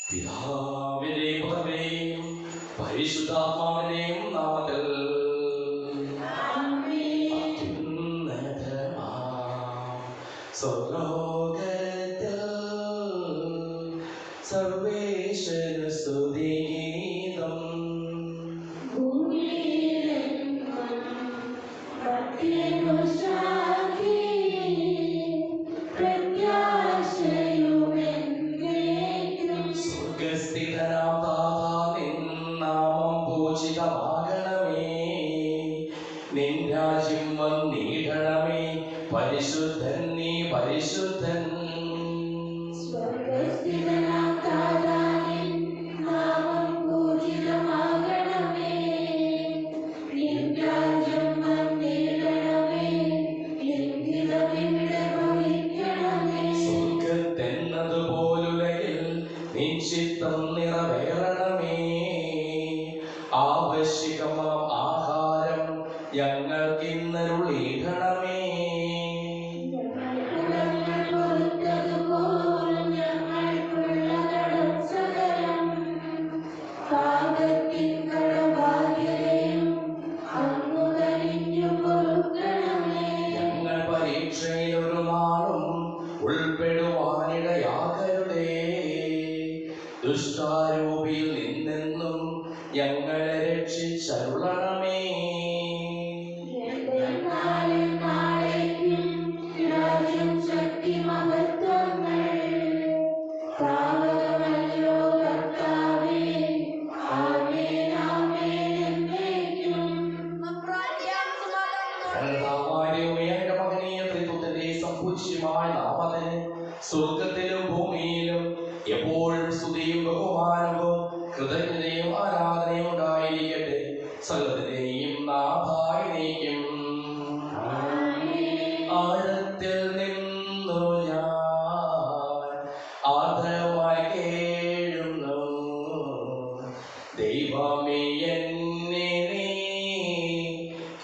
പിതാവിന്റെയും പുത്രന്റെയും പരിശുദ്ധാത്മാവിന്റെയും നാമത്തിൽ സ്വർലോകത്തിൽ സർവേശ്വര സ്തുതിഗീതം സ്വർഗസ്ഥിതനാം താതാ നിൻ നാമം പൂജിതമാകണമേ, നിൻ രാജ്യം വന്നിടണമേ, പരിശുദ്ധൻ നീ പരിശുദ്ധൻ. സ്വർഗസ്ഥിതനാം താതാ നിൻ നാമം പൂജിതമാകണമേ, നിൻ രാജ്യം വന്നിടണമേ, നിൻ ഹിതമിവിടെ ഭവിക്കണമേ. സ്വർഗത്തെന്നതുപോലുലകിൽ നിൻ ചിത്തം നിറവേറണമേ, ആവശ്യകമാം ആഹാരം ഞങ്ങൾക്കിന്നരുളിയിടണമേ. ഞങ്ങൾ പൊറുത്തതുപോലും ഞങ്ങൾക്കുള്ള കടം സകലം പാപത്തിൻ കടബാധ്യതയും അങ്ങു കനിഞ്ഞു പൊറുക്കണമേ. ഞങ്ങൾ പരീക്ഷയിൽ ഒരു നാളും ഉൾപ്പെടുവാനിടയാകരുതേ, ദുഷ്ടാരൂപിയിൽ നിന്നെന്നും ഞങ്ങളെ രക്ഷിച്ചരുളണമേ. നാളേക്കും രാജ്യം ശക്തി മഹത്വങ്ങൾ താവകമല്ലോ കർത്താവേ. ആമേൻ ആമേൻ എന്നേക്കും. ഞങ്ങളുടെ മകനീയ ത്രിത്വത്തിന്റെ സംപൂജ്യമായ നാമത്തിന് സ്വർഗത്തിലും ഭൂമിയിലും എപ്പോഴും സ്തുതിയും ബഹുമാനവും കൃതജ്ഞതയും ആരാധനയും ഉണ്ടായിരിക്കട്ടെ, സകലത്തിന്റെയും നാഥായി നീക്കും. ആഴത്തിൽ നിന്നു ഞാൻ ആർദ്രമായി കേഴുന്നു, ദൈവമേ എന്നെ നീ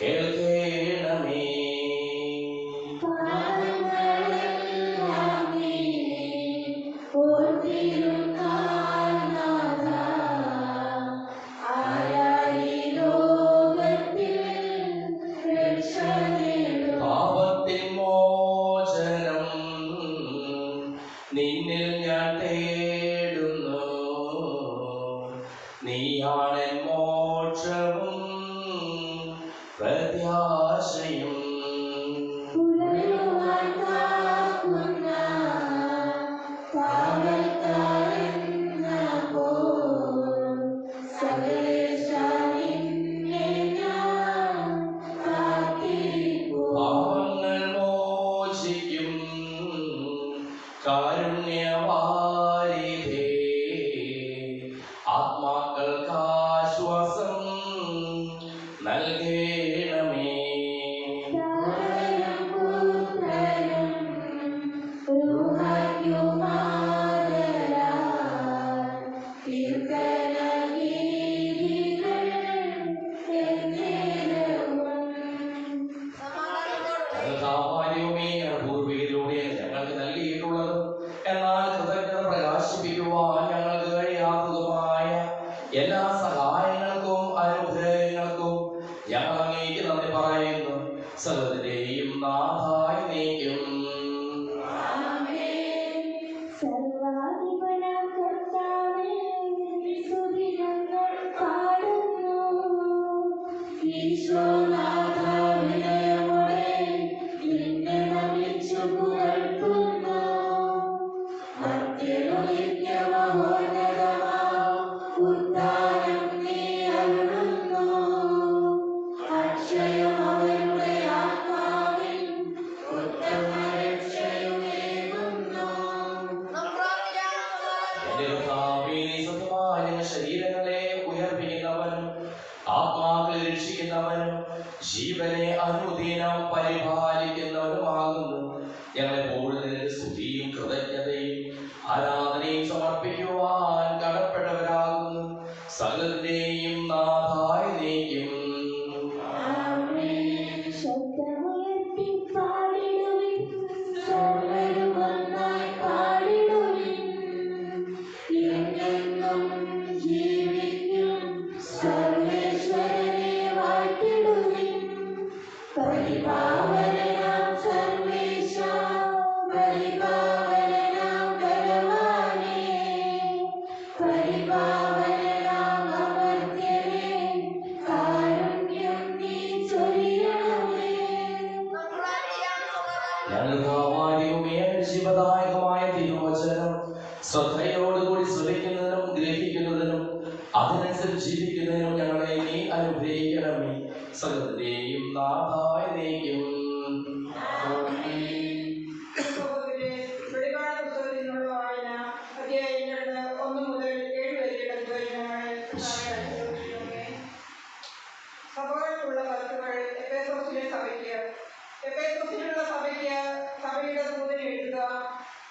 കേൾക്കണമേ. പാപങ്ങളെല്ലാം നീ ഓർത്തിരുന്നാൽ നാഥാ, ആരായി ലോകത്തിൽ രക്ഷ നേടും. പാപത്തിൻ മോചനം നിന്നിൽ ഞാൻ തേടുന്നു, നീയാണെൻ മോക്ഷവും പ്രത്യാശയും. പുലരുവാൻ കാക്കുന്ന കാവൽക്കാരെന്നപ്പോൾ സകലേശാ നിന്നെ ഞാൻ കാത്തിരിപ്പൂ. പാപങ്ങൾ മോചിക്കും കാരുണ്യവാരിധേ, ആത്മാക്കൾക്കാശ്വാസം നൽകണമേ. താരനും പുത്രനും ൂഹായുമാതരാൽ കീർത്തനഗീതികൾ എന്നേരവും. പൂർവികരിലൂടെ ഞങ്ങൾക്ക് നൽകിയിട്ടുള്ളതും എന്നാൽ കൃതജ്ഞത പ്രകാശിപ്പിക്കുവാൻ ഞങ്ങൾക്ക് കഴിയാത്തതുമായ എല്ലാ സഹായങ്ങൾക്കും അനുഗ്രഹങ്ങൾക്കും ഞങ്ങൾ അങ്ങേക്ക് നന്ദി പറയുന്നു, സകലത്തിന്റെയും നാഥായി നീക്കും. സർവാധിപനാം കർത്താവേ, സ്തുതി ഞങ്ങൾ പാടുന്നു. ഈശോനാഥ വിനയമോടെ നിന്നെ നമിച്ചു പുകഴ്ത്തുന്നു. മർത്യനൊഴിഞ്ഞ മഹോന്നതമാം ഉദ്ധാനം നീ അരുളുന്നു. അക്ഷയം അവരുടെ ആത്മാവിൽ ഉത്തമ രക്ഷയുമേകുന്നു. എന്റെ കർത്താവേ, നീ സത്യമായ ഞങ്ങളുടെ ശരീരങ്ങളെ ഉയർപ്പിക്കുന്നവനും ആത്മാക്കളെ രക്ഷിക്കുന്നവനും ജീവനെ അനുദിനം പരിപാലിക്കുന്നവനുമാകുന്നു. ഞങ്ങളെപ്പോഴും നിന്റെ സ്തുതിയും കൃതജ്ഞതയും ആരാധനയും സമർപ്പിക്കുവാൻ കടപ്പെട്ടവരാകുന്നു, സകലത്തിന്റെയും നാഥായി നീക്കും. ശബ്ദമുയർത്തി പാടിടുവിൻ, സർവ്വരും ഒന്നായി പാടിടുവിൻ. എന്റെ ശ്രദ്ധയോടുകൂടി ശ്രമിക്കുന്നതിനും ഗ്രഹിക്കുന്നതിനും അതിനനുസരിച്ച് ജീവിക്കുന്നതിനും ഞങ്ങളെ നീ അനുഗ്രഹിക്കണമേ. സകലത്തിന്റെയും നാഥായ നീക്കും. സഭകൾക്കുള്ള കത്തുകൾ എഫേസോസിലെ സഭയ്ക്ക് എഫേസോസിലുള്ള സഭയ്ക്ക് സഭയുടെ ദൂതൻ എഴുതുക.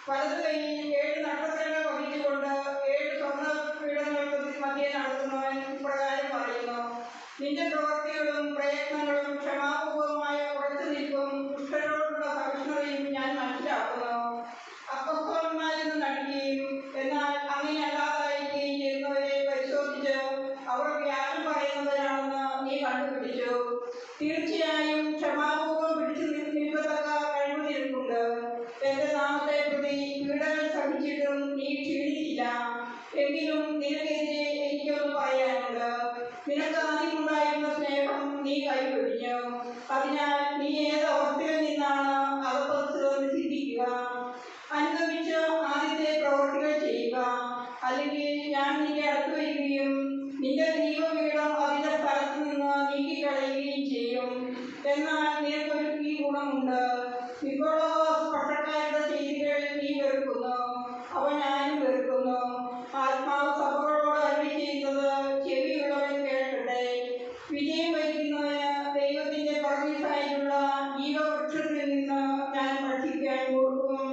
വലതു കൈയിൽ 7 നക്ഷത്രങ്ങൾ വഹിച്ചുകൊണ്ട് 7 സ്വർണ്ണപീഠങ്ങൾക്ക് മധ്യേ നടത്തുന്നവൻ ഇപ്രകാരം പറയുന്നു: നിന്റെ പ്രവൃത്തികളും പ്രയത്നങ്ങളും ക്ഷമാപൂർവമായ ഉറച്ചുനിൽപ്പും ദുഷ്ടരോടുള്ള സഹിഷ്ണുതയും ഞാൻ മനസ്സിലാക്കുന്നു. അപ്പസ്തോലന്മാരെന്ന് നടിക്കുകയും എന്നാൽ അങ്ങനെ അല്ലാതായിരിക്കുകയും ചെയ്യുന്നവരെ പരിശോധിച്ച് അവർ വ്യാജം പറയുന്നവരാണെന്ന് നീ കണ്ടുപിടിച്ചു. തീർച്ചയായും ക്ഷമാപൂർവം പിടിച്ചു നിൽക്കത്തക്ക കഴിവ് നിനക്കുണ്ട്. എന്റെ നാമത്തെ പ്രതി പീഡകൾ സഹിച്ചിട്ടും നീ ക്ഷീണിച്ചില്ല. എങ്കിലും നിനക്കെതിരെ എനിക്കൊന്ന് പറയാനുണ്ട്. നിനക്ക് ആദ്യമുണ്ടായിരുന്ന സ്നേഹം നീ കൈവെടിഞ്ഞു. അതിനാൽ നീ ഏത് അവസ്ഥയിൽ നിന്നാണ് അകപ്പെട്ടതെന്ന് ചിന്തിക്കുക. അനുഗമിച്ച് ആദ്യത്തെ പ്രവൃത്തികൾ ചെയ്യുക. അല്ലെങ്കിൽ ഞാൻ നിന്റെ അടുത്ത് വരികയും നിന്റെ ദൈവപീഠം അതിന്റെ സ്ഥലത്ത് നിന്ന് നീക്കിക്കളയുകയും ചെയ്യും. എന്നാൽ നിനക്കൊരു ഈ ഗുണമുണ്ട്: നിക്കോളോസ് പക്ഷക്കാരുടെ ചെയ്തികൾ നീ വെറുക്കുന്നു, അവ ഞാനും വെറുക്കുന്നു. ആത്മാവ് സഭകളോട് അരുളി ചെയ്യുന്നത് ചെവിയുള്ളവൻ കേൾക്കട്ടെ. വിജയം വരിക്കുന്നവന് ദൈവത്തിന്റെ പർവ്വതത്തിലുള്ള ജീവവൃക്ഷത്തിൽ നിന്ന് ഞാൻ ഭക്ഷിക്കാൻ കൊടുക്കും.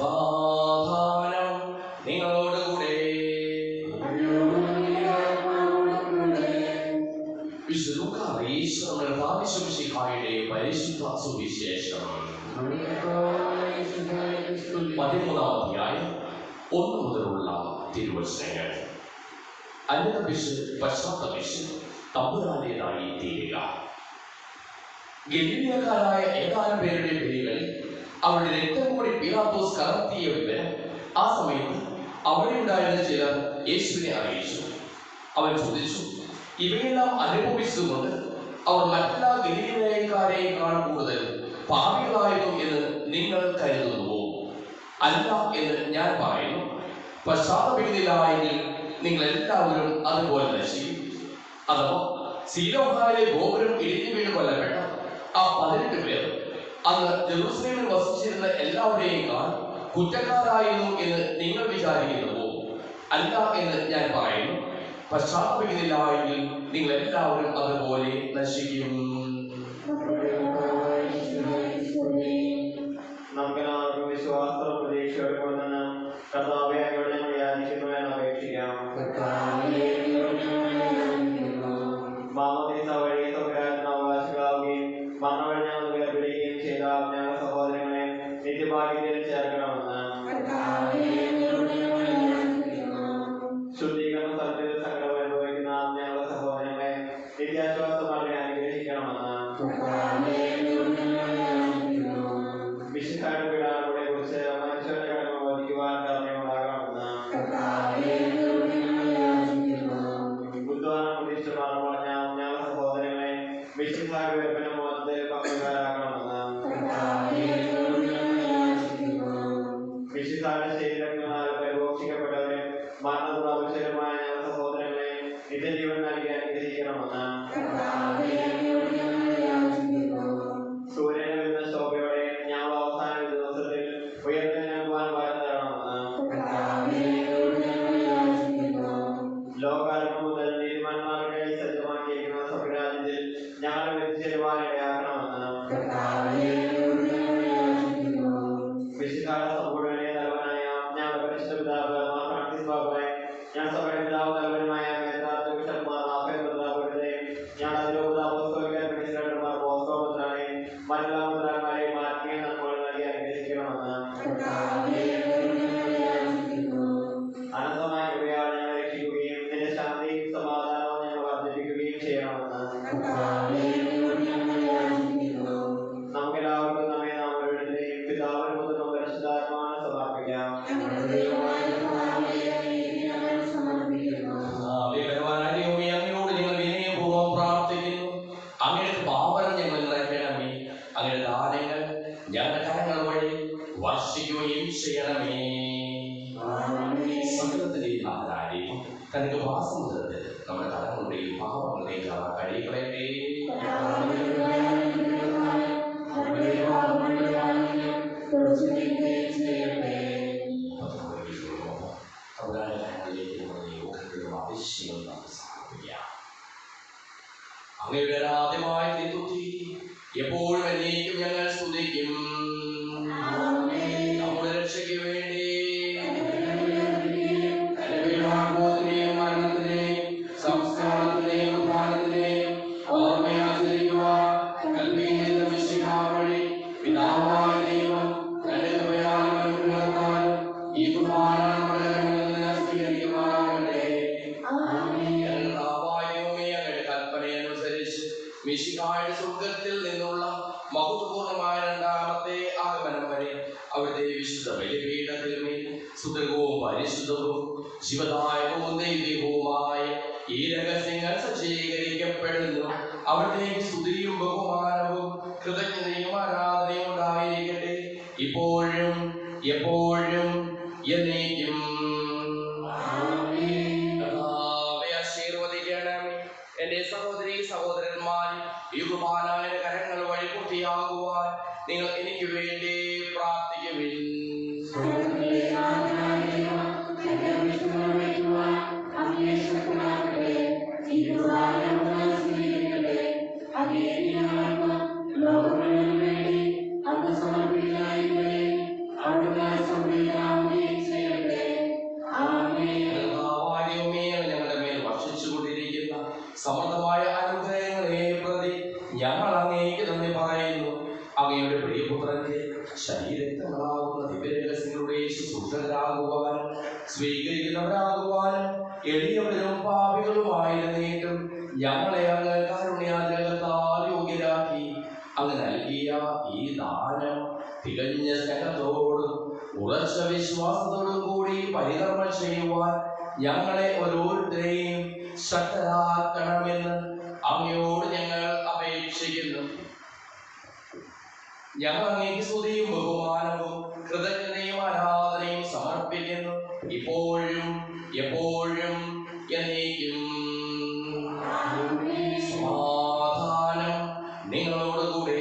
സമാധാനം നിങ്ങളോടുകൂടെ. വിശുദ്ധ ലൂക്കാ അറിയിച്ച നമ്മുടെ കർത്താവിന്റെ പരിശുദ്ധ സുവിശേഷം 13-ാം അധ്യായം 1 മുതലുള്ള തിരുവചനങ്ങൾ. അനുതപിച്ച് പശ്ചാത്തപിച്ച് തമ്പുരാന്റേതായി തീരുക. ഗലീലക്കാരായ ഏതാനും പേരുടെ പേരുകൾ അവരുടെ രക്തം കൂടി പീലാത്തോസ് കലർത്തിയ വിവരം ആ സമയത്ത് അവിടെ ഉണ്ടായിരുന്ന ചിലർ യേശുവിനെ അറിയിച്ചു. അവൻ ചോദിച്ചു, ഇവയെല്ലാം അനുഭവിച്ചതുകൊണ്ട് അവർ മറ്റെല്ലാ ഗലീലക്കാരെക്കാൾ കൂടുതൽ പാപികളായിരുന്നു എന്ന് നിങ്ങൾ കരുതുന്നുവോ? അല്ല എന്ന് ഞാൻ പറയുന്നു. പശ്ചാത്തപിക്കുന്നില്ല എങ്കിൽ നിങ്ങൾ എല്ലാവരും അതുപോലെ നശിക്കും. അഥവാ സീലോഹായിലെ ഗോപുരം ഇടിഞ്ഞു വീണ് കൊല്ലപ്പെട്ട ആ 18 പേർ അന്ന് ജെറുസലേമിൽ വസിച്ചിരുന്ന എല്ലാവരെയേക്കാൾ കുറ്റക്കാരായിരുന്നു എന്ന് നിങ്ങൾ വിചാരിക്കുന്നുവോ? അല്ല എന്ന് ഞാൻ പറയുന്നു. പശ്ചാത്തപിക്കുന്നില്ല എങ്കിൽ നിങ്ങൾ എല്ലാവരും അതുപോലെ നശിക്കും. നമുക്കെല്ലാവർക്കും വിശ്വാസവും പ്രതീക്ഷയോടെ തന്നെ കർത്താവേ അങ്ങയോട് ഞങ്ങൾ യാചിക്കുന്നു എന്ന് അപേക്ഷിക്കാം. മാമോദീസ വഴി സ്വർഗ്ഗരാജ്യത്തിന് അവകാശികളാവുകയും മരണം വഴി ഞങ്ങൾ വേർപിരിയുകയും ചെയ്ത ഞങ്ങളുടെ സഹോദരങ്ങളെ നിത്യഭാഗ്യത്തിൽ ചേർക്കണമെന്ന് ശുദ്ധീകരണ സ്ഥലത്തിൽ സങ്കടം അനുഭവിക്കുന്ന ഞങ്ങളുടെ സഹോദരങ്ങളെ നിത്യാശ്വാസം നൽകി അനുഗ്രഹിക്കണമെന്ന് വിശുദ്ധാരുടെ പീഡാനുകളെ കുറിച്ച് മനുഷ്യരുടെ കടമ വധിക്കുവാൻ കരുണയുണ്ടാകണമെന്ന് ഉദ്ധാനം പ്രതീക്ഷിച്ച് മരണം പറഞ്ഞ ഞങ്ങളുടെ സഹോദരങ്ങളെ വിശുദ്ധാരുടെ വേർപ്പിന് മുഖത്തിൽ പങ്കുകാരാക്കണമെന്ന് വിശുദ്ധാരുടെ ശരീരങ്ങളാൽ പരിപോഷിക്കപ്പെട്ടവരും മരണം പ്രാപിച്ചവരുമായ ഞങ്ങളുടെ സഹോദരങ്ങളെ നിത്യജീവൻ നൽകി അനുഗ്രഹിക്കണമെന്ന് സൂര്യനെ വരുന്ന ശോഭയോടെ ഞങ്ങൾ അവസാന ദിവസത്തിൽ ഉയർത്തെഴുന്നേൽക്കുവാൻ വരം തരണമെന്ന് ലോകാരംഭം മുതൽ നീതിമാന്മാർക്കായി സജ്ജമാക്കിയിരിക്കുന്ന സ്വർഗ്ഗരാജ്യത്തിൽ ഞങ്ങളെ എത്തിച്ചേരുവാൻ ഇടയാക്കണമെന്ന് വിശുദ്ധാരുടെ സമ്പൂർണ്ണനെ തലവനായ ഞങ്ങളുടെ പരിശുദ്ധ പിതാവ് മാർ ഫ്രാൻസിസ് ബാബായെ, ഞങ്ങളുടെ സഭയുടെ പിതാവ് തലവനുമായ മേധാവിഷന്മാർ ഞങ്ങളുടെ നമുക്കെല്ലാവർക്കും നമ്മെ നാം ഓരോരുത്തരെയും പിതാവിനും പുത്രനും പരിശുദ്ധാത്മാവിനും സമർപ്പിക്കാം. അങ്ങയോട് ഞങ്ങൾ വിനയപൂർവ്വം പ്രാർത്ഥിക്കുന്നു. അങ്ങയുടെ പാപം ഞങ്ങൾ നിറയ്ക്കണമേ. അങ്ങയുടെ ദാനങ്ങൾ ഞങ്ങളുടെ കരങ്ങൾ വഴി വർഷിക്കുകയും ചെയ്യണമേ. സകലത്തിന്റെയും നാഥനായിരിക്കും തനിക്ക് വാസമുദ്രത്തിൽ നമ്മുടെ കടങ്ങളുടെയും പാപങ്ങളുടെയും കഴികളെ അങ്ങയുടെ ആദ്യമായ തിരുത്തി എപ്പോഴും എന്നേക്കും ഞങ്ങൾ സ്തുതിക്കും. നമ്മുടെ രക്ഷയ്ക്ക് വേണ്ടി മരണത്തിനെയും സംസ്കാരത്തിനെയും ഉദ്ധാനത്തിനെയും ഓർമ്മയാചരിക്കുവാൻ കൽപ്പിക്കുന്ന വഴി പിതാവായ ദൈവം തന്റെ കൃപയാലും ഈ കൽപ്പനയനുസരിച്ച് മിശിഹായുടെ സ്വർഗ്ഗത്തിൽ നിന്നുള്ള മഹത്വപൂർണമായ രണ്ടാമത്തെ ആഗമനം വരെ അവിടുത്തെ വിശുദ്ധ ബലിപീഠത്തിന്മേൽ സുദൃഢവും പരിശുദ്ധവും ശിവദായകവും ദൈവികവുമായ ഈ രഹസ്യങ്ങൾ സജ്ജീകരിക്കപ്പെടുന്നു. അവിടത്തേക്ക് സ്തുതിയും ബഹുമാനവും കൃതജ്ഞതയും ആരാധനയും ഉണ്ടായിരിക്കട്ടെ, ഇപ്പോഴും എപ്പോഴും എന്നേക്കും. ആശീർവദിക്കണമേ. എന്റെ സഹോദരീ സഹോദരന്മാർ, ഈ കുർബാനയുടെ കരങ്ങൾ വഴി പൂർത്തിയാകുവാൻ നിങ്ങൾ എനിക്ക് വേണ്ടി പ്രാർത്ഥിക്കുവിൻ. ഞങ്ങളുടെ മേൽ വർഷിച്ചുകൊണ്ടിരിക്കുന്ന സമൃദ്ധമായ അനുഗ്രഹങ്ങളെ പ്രതി ഞങ്ങൾ അങ്ങേക്ക് നന്ദി പറയുന്നു. അങ്ങയുടെ പ്രിയപുത്രന്റെ ശരീരങ്ങളാകുന്ന ദിവ്യരഹസ്യങ്ങളുടെ ശുശ്രൂഷകരാകുവാനും സ്വീകരിക്കുന്നവരാകുവാനും എളിയവരും പാപികളുമായിരുന്നേറ്റും ഞങ്ങളെ അങ്ങ് കാരുണ്യാഗ്രഹത്താൽ യോഗ്യരാക്കി. അങ്ങ് നൽകിയ ഈ ദാനം തികഞ്ഞ സ്നേഹത്തോടും ഉറച്ച വിശ്വാസത്തോടും കൂടി പരികർമ്മം ചെയ്യുവാൻ ഞങ്ങളെ ഓരോരുത്തരെയും ശക്തരാക്കണമെന്ന് അങ്ങയോട് ഞങ്ങൾ അപേക്ഷിക്കുന്നു. ഞങ്ങൾ അങ്ങേക്ക് സ്തുതിയും ബഹുമാനവും കൃതജ്ഞതയും ആരാധനയും സമർപ്പിക്കുന്നു, ഇപ്പോഴും എപ്പോഴും എന്നേക്കും. സമാധാനം നിങ്ങളോടുകൂടെ.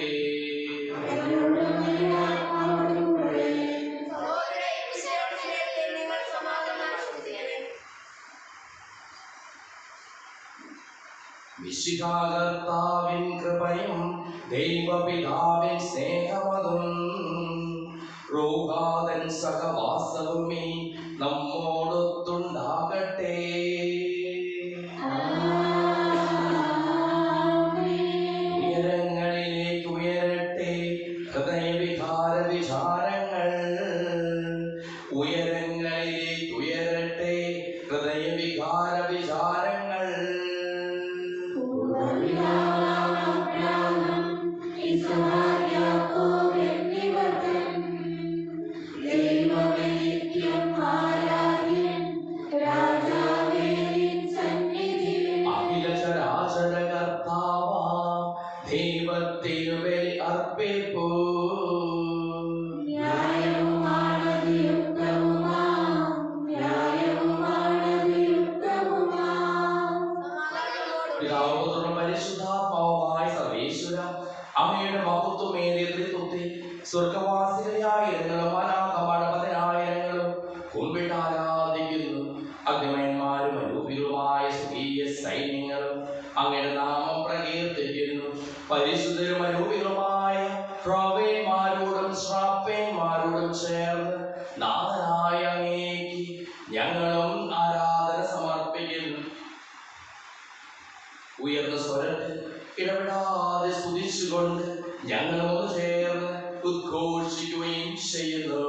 വിശുദ്ധാകർത്താവിൻ കൃപയും ദൈവപിതാവിൻ സ്നേഹമതും റൂഹാതൻ സഹവാസവും നമ്മോടൊത്തുണ്ടാകട്ടെ. ഉയരങ്ങളിലേക്ക് ഉയരട്ടെ ഹൃദയവികാര വിചാരങ്ങൾ. ഉയരങ്ങളിലേക്ക് ഉയരട്ടെ ഹൃദയവികാര വിചാരങ്ങൾ. ദൈവത്തിനു ബലി അർപ്പിപ്പൂ. പിതാവുപുത്രനും പരിശുദ്ധാത്മാവുമായ സർവേശ്വര, അങ്ങയുടെ മഹത്വമേറിയ ത്രിത്വത്തെ സ്വർഗവാസികളായിരങ്ങളും അനാഥമണപതിനായിരങ്ങളും കുമ്പിട്ട് ആരാധിക്കുന്നു. അഗ്നിമയന്മാരും അരൂപികളുമായ സ്വകീയ സൈന്യങ്ങളും അങ്ങയുടെ നാമം പ്രകീർത്തിക്കുന്നു. പരിശുദ്ധരും അരൂപികളുമായ പ്രവീന്മാരോടും ശ്രാപ്പേന്മാരോടും ചേർന്ന് നാഥനായ അങ്ങേക്ക് ഞങ്ങളും ആരാധന സമർപ്പിക്കുന്നു. ഉയർന്ന സ്വരത്തിൽ ഇടപെടാതെ സ്തുതിച്ചുകൊണ്ട് ഞങ്ങളോട് ചേർന്ന് ഉദ്ഘോഷിക്കുകയും ചെയ്യുന്നു.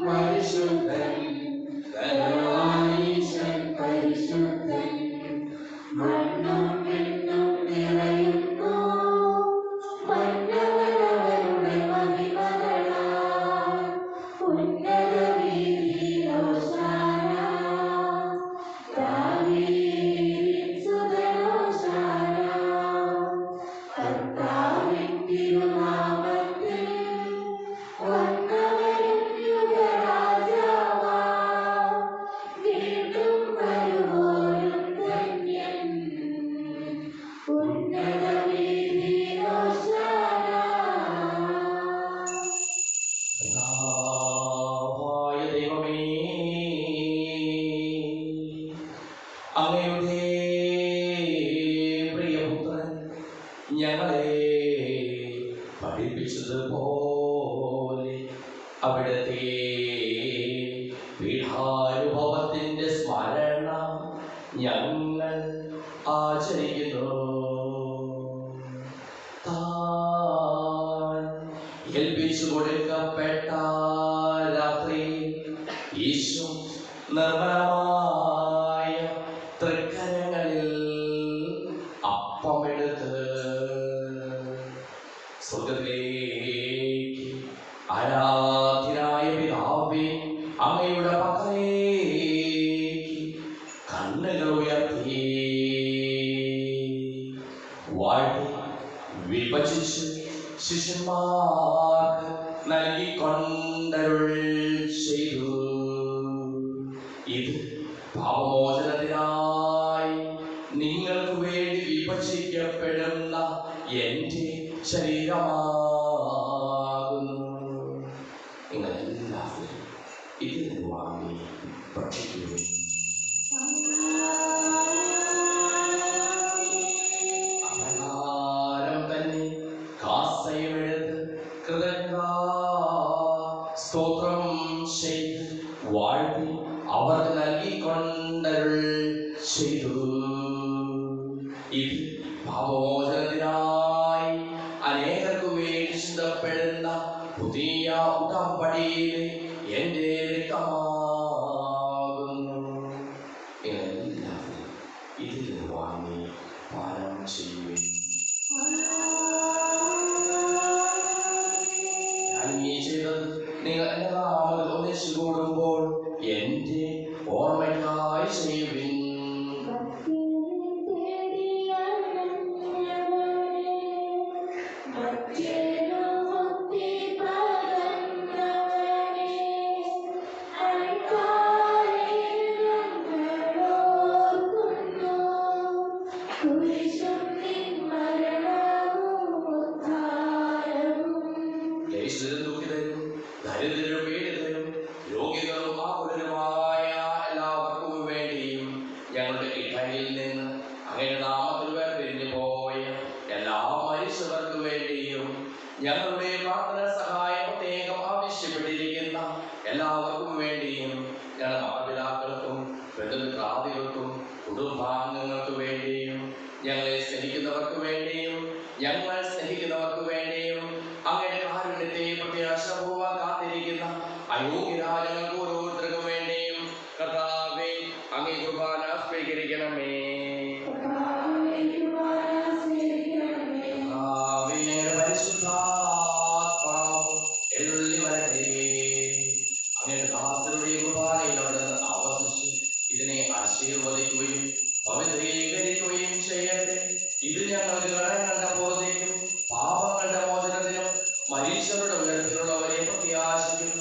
പരിശുദ്ധൻ അങ്ങയുടെ പ്രിയപുത്രൻ ഞങ്ങളെ പഠിപ്പിച്ചതുപോലെ അവിടുത്തെ പീഠാനുഭവത്തിന്റെ സ്മരണ ഞങ്ങൾ ആചരിക്കുന്നു. താൻ ഏൽപ്പിച്ചു കൊടുക്കപ്പെട്ട രാത്രി ഈശോ നിർമ്മലമായ തൃക്കരങ്ങളിൽ അപ്പമെടുത്ത് സ്വർഗ്ഗത്തിലേക്ക് ആരാധ്യനായ പിതാവേ അങ്ങയുടെ പക്കലേക്ക് കണ്ണുകൾ ഉയർത്തി വാഴ്ത്തി വിഭജിച്ച് ശിഷ്യന്മാർക്ക് നൽകിക്കൊണ്ടരുൾ ചെയ്തു. ഇത് പാപമോചനത്തിനായി നിങ്ങൾക്ക് വേണ്ടി വിഭജിക്കപ്പെടുന്ന എൻ്റെ ശരീരമാകുന്നു. നിങ്ങളെല്ലാവരും ഇതിൽ നിന്ന് വാങ്ങി ഭക്ഷിക്കുകയും അപ്രകാരം തന്നെ കാസയുമെടുത്ത് കൃതജ്ഞതാ സ്തോത്രം ചെയ്ത് വാഴ്ത്തി അവർക്ക് നൽകിക്കൊണ്ടരുൾ ചെയ്തു. ഇത് പാപമോചനത്തിനായി അനേകർക്ക് വേണ്ടി ചിന്തപ്പെടുന്ന പുതിയ ഉടമ്പടിയിലെ എൻ്റെ രക്തമാകുന്നു. നിങ്ങളെല്ലാവരും ഇതിൽ വാങ്ങി പാനം ചെയ്യുകയും ചെയ്തത് നിങ്ങൾ എന്റെ നാമത്തിൽ ഒന്നിച്ചു കൂടുമ്പോൾ എൻ്റെ ഓർമ്മയ്ക്കായി ചെയ്യുവിൻ. ദരിദ്രരും പീഡിതരും രോഗികളും ആകുലരുമായ എല്ലാവർക്കും വേണ്ടിയും ഞങ്ങളുടെ ഇടയിൽ നിന്ന് അങ്ങയുടെ നാമത്തിൽ വേർപിരിഞ്ഞു പോയ എല്ലാ മനുഷ്യർക്ക് വേണ്ടിയും ഞങ്ങളുടെ പ്രാർത്ഥന സഹായം പ്രത്യേകം ആവശ്യപ്പെട്ടിരിക്കുന്ന എല്ലാവർക്കും വേണ്ടിയും ഞങ്ങളുടെ മാതാപിതാക്കൾക്കും ബന്ധുമിത്രാദികൾക്കും കുടുംബാംഗങ്ങൾക്ക് വേണ്ടിയും ഞങ്ങളെ സ്നേഹിക്കുന്നവർക്ക് വേണ്ടിയും ഞങ്ങൾ സ്നേഹിക്കുന്നവർക്ക് വേണ്ടിയും അങ്ങയുടെ കാരുണ്യത്തെ പ്രത്യാശപൂർവ്വം കാത്തിരിക്കുന്ന അയോഗ്യരായ ഞങ്ങൾക്ക് ഓരോരുത്തർക്കും വേണ്ടിയും കർത്താവേ അങ്ങേ കുർബാന സ്വീകരിക്കണമേ. പരിശുദ്ധാത്മാവ് എഴുന്നള്ളി വരട്ടെ. അങ്ങയുടെ ദാസരുടെ കുർബാനയിൽ അവിടെ ആവർത്തിച്ച് ഇതിനെ ആശീർവദിക്കുകയും പവിത്രീകരിക്കുകയും ചെയ്യട്ടെ. ഇത് ഞങ്ങൾക്ക് കടങ്ങളുടെ പുറത്തേക്കും പാപങ്ങളുടെ മോചനത്തിനും മനുഷ്യരുടെ ഉയരത്തിലുള്ളവരെ പ്രത്യാശിക്കും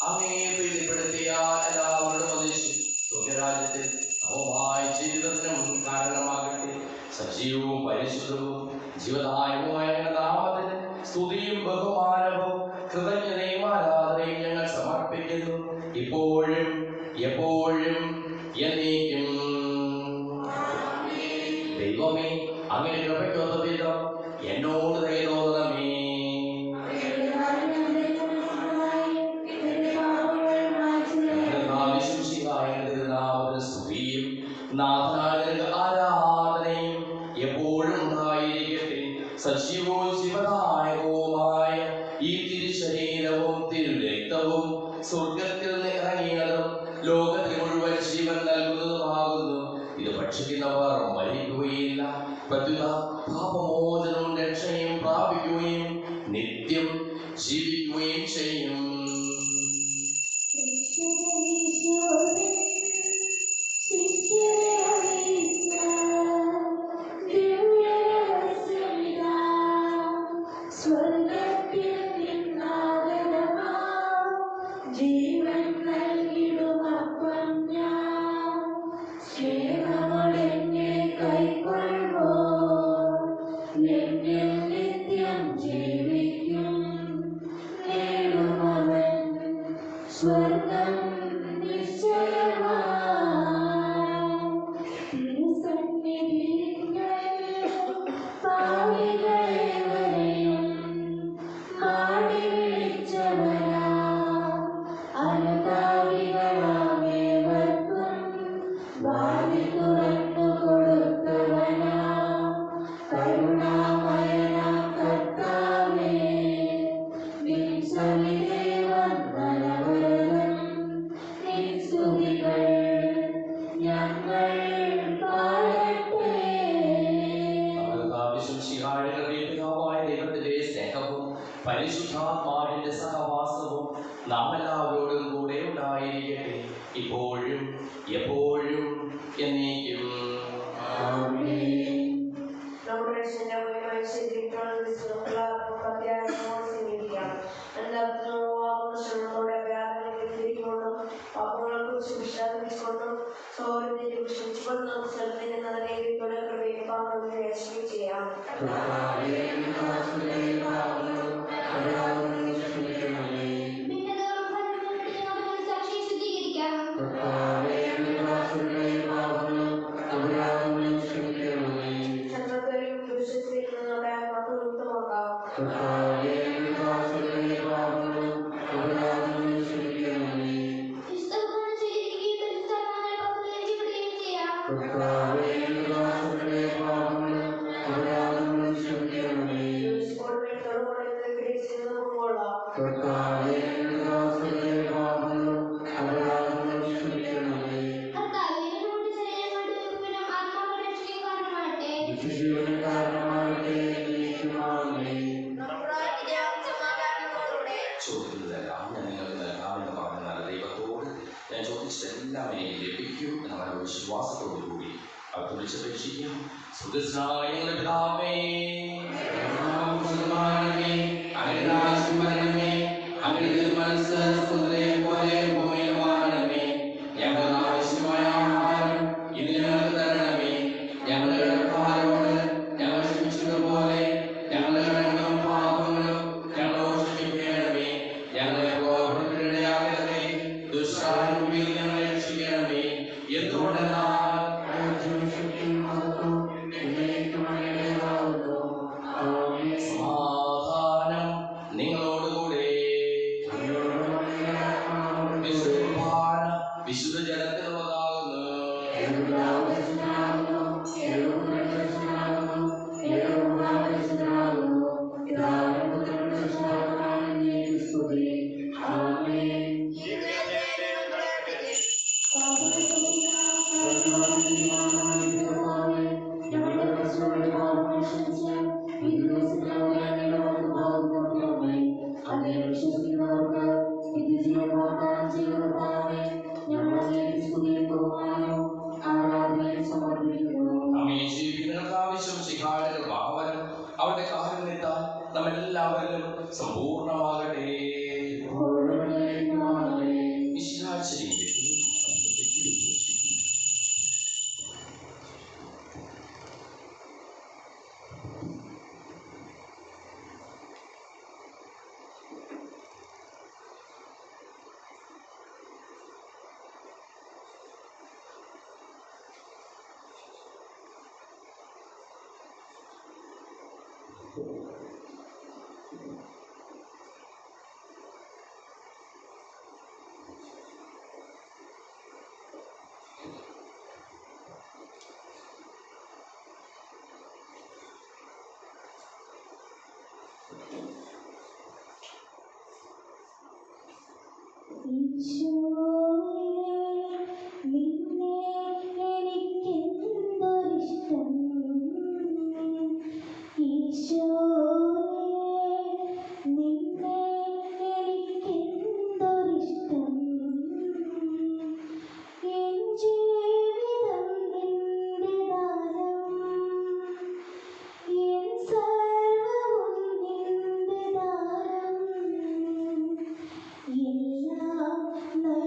അങ്ങേ പ്രീതിപ്പെടുത്തിയ എല്ലാവരോടും ഒന്നിച്ച് സ്വർഗ്ഗരാജ്യത്തിൽ നവമായ ജീവിതത്തിനും കാരണമാകട്ടെ. സജീവവും പരിശുദ്ധവും ജീവദായകവുമായ നാമത്തിന് സ്തുതിയും ബഹുമാനവും കൃതജ്ഞതയും ആരാധനയും ഞങ്ങൾ സമർപ്പിക്കുന്നു, ഇപ്പോഴും എപ്പോഴും എന്നേക്കും. ദൈവമേ, അങ്ങയുടെ കൃപയ്ക്കൊത്ത വിധം എന്നോട് ദയ തോന്നണമേ. സ്തുതിയും നാഥനായ ആരാധനയും എപ്പോഴും ഉണ്ടായിരിക്കട്ടെ. സജീവവും ശിവദായകവുമായ ഈ തിരുശരീരവും തിരുരക്തവും സ്വർഗത്തിൽ നിന്ന് ഇറങ്ങിയതും ലോകത്തിന് മുഴുവൻ ജീവൻ നൽകുന്നതുമാകുന്നു. ഇത് ഭക്ഷിക്കുന്നവർ മരിക്കുകയില്ല, പ്രത്യുത പാപമോചനവും രക്ഷയും പ്രാപിക്കുകയും നിത്യം ജീവിക്കുകയും ചെയ്യും. ജീവൻ നൽകിടുമപ്പം ഞാൻ സ്നേഹമോടെന്നെ കൈക്കൊള്ളുവോ എന്നിൽ നിത്യം ഇപ്പോഴും എപ്പോഴും എന്നേക്കും. നമ്മുടെ ചെയ്യാം. ചോദിക്കുന്നതെല്ലാം ഞാൻ നിങ്ങൾക്ക് നൽകാമെന്ന് പറഞ്ഞ നല്ല ദൈവത്തോട് ഞാൻ ചോദിച്ചതെല്ലാം എനിക്ക് ലഭിക്കും എന്നുള്ള വിശ്വാസത്തോടുകൂടി അവർ വിളിച്ചപേക്ഷിക്കാം. സുഖസ്നായ ഞങ്ങളുടെ പിതാവേ, അങ്ങയുടെ മനസ്സ് സ്വർഗ്ഗത്തിലെ പോലെ ഭൂമിയിലുമാകണമേ. ഞങ്ങൾക്ക് ആവശ്യമായ ആഹാരം ഇന്ന് ഞങ്ങൾക്ക് തരണമേ. ഞങ്ങളുടെ കടക്കാരോട് ഞങ്ങൾ ക്ഷമിച്ചതുപോലെ ഞങ്ങളുടെ കടങ്ങളും പാപങ്ങളും ഞങ്ങളോട് ക്ഷമിക്കണമേ. ഞങ്ങളെ കോപത്തിനിടയാകരുതേ, ദുഷ്ടാരൂപിയിൽ ഞങ്ങളെ രക്ഷിക്കണമേ. എന്തുകൊണ്ടെന്നാൽ സമാധാനം നിങ്ങളോടുകൂടെ. വിശുദ്ധ ജലത്തിനുള്ളതാകുന്നു. അവരുടെ കാരുണ്യത്താൽ നമ്മെല്ലാവരിലും സമ്പൂർണ്ണമാകട്ടെ. എല്ലാം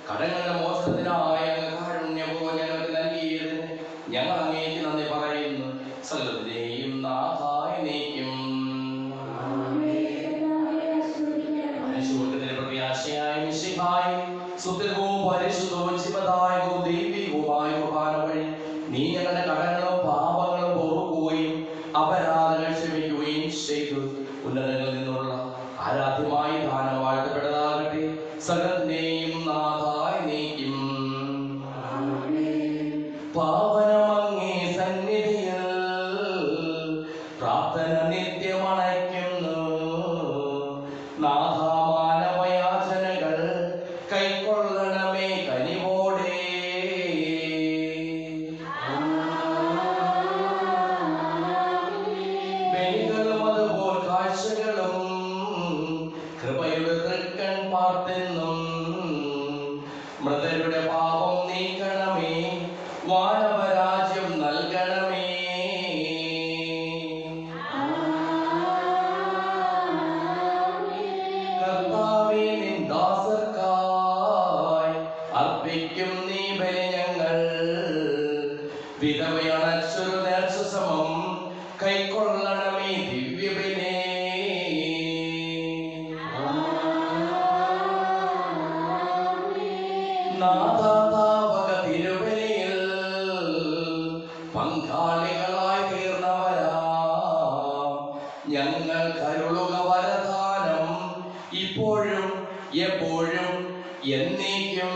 കടങ്ങളുടെ മോചനത്തിനായ കാരുണ്യവും ഞങ്ങൾക്ക് നൽകിയത് ഞങ്ങൾ അങ്ങേക്ക് നന്ദി പറയുന്നു. സകലത്തിനെയും നാഥായ നീക്കും മനുഷ്യവർഗത്തിന്റെ പ്രത്യാശയായ മിശിഹായി സുസ്ഥിരവും പരിശുദ്ധവും ജീവദായകവും ദൈവികവുമായ കുർബാന വഴി നീ ഞങ്ങളുടെ കടങ്ങളും പാപങ്ങളും പൊറുക്കുകയും അപരാധങ്ങൾ ക്ഷമിക്കുകയും ചെയ്തു. ഉന്നതങ്ങളിൽ നിന്നുള്ള ആരാധ്യമായി ദാനം വാഴ്ത്തപ്പെട്ടതാകട്ടെ. സകലത്തിനെയും നാഥായ നീക്കും പാവനമങ്ങേ സന്നിധിയിൽ പ്രാർത്ഥന നിത്യമണയ്ക്കുന്നു. നാഥാമാനവയാചനകൾ കൈക്കൊള്ളണമേ കനിവോടെ. ബലികളും അതുപോൽ കാഴ്ചകളും കൃപയുടെ തൃക്കൺ പാർത്തെന്നും മൃതരുടെ പാപം നീക്കണമേ, വാനവരാജ്യം നൽകണമേ. കർത്താവേ, നിൻ ദാസർക്കായി അർപ്പിക്കും നീ ബലി ഞങ്ങൾ. വിധവയണച്ചൊരു നേർച്ച സമം കൈക്കൊള്ളണമേ ദിവ്യബലി. നാഥാവക തിരുബലിയിൽ പങ്കാളികളായി തീർന്നവരാ ഞങ്ങൾ കരുളുക വരദാനം ഇപ്പോഴും എപ്പോഴും എന്നേക്കും.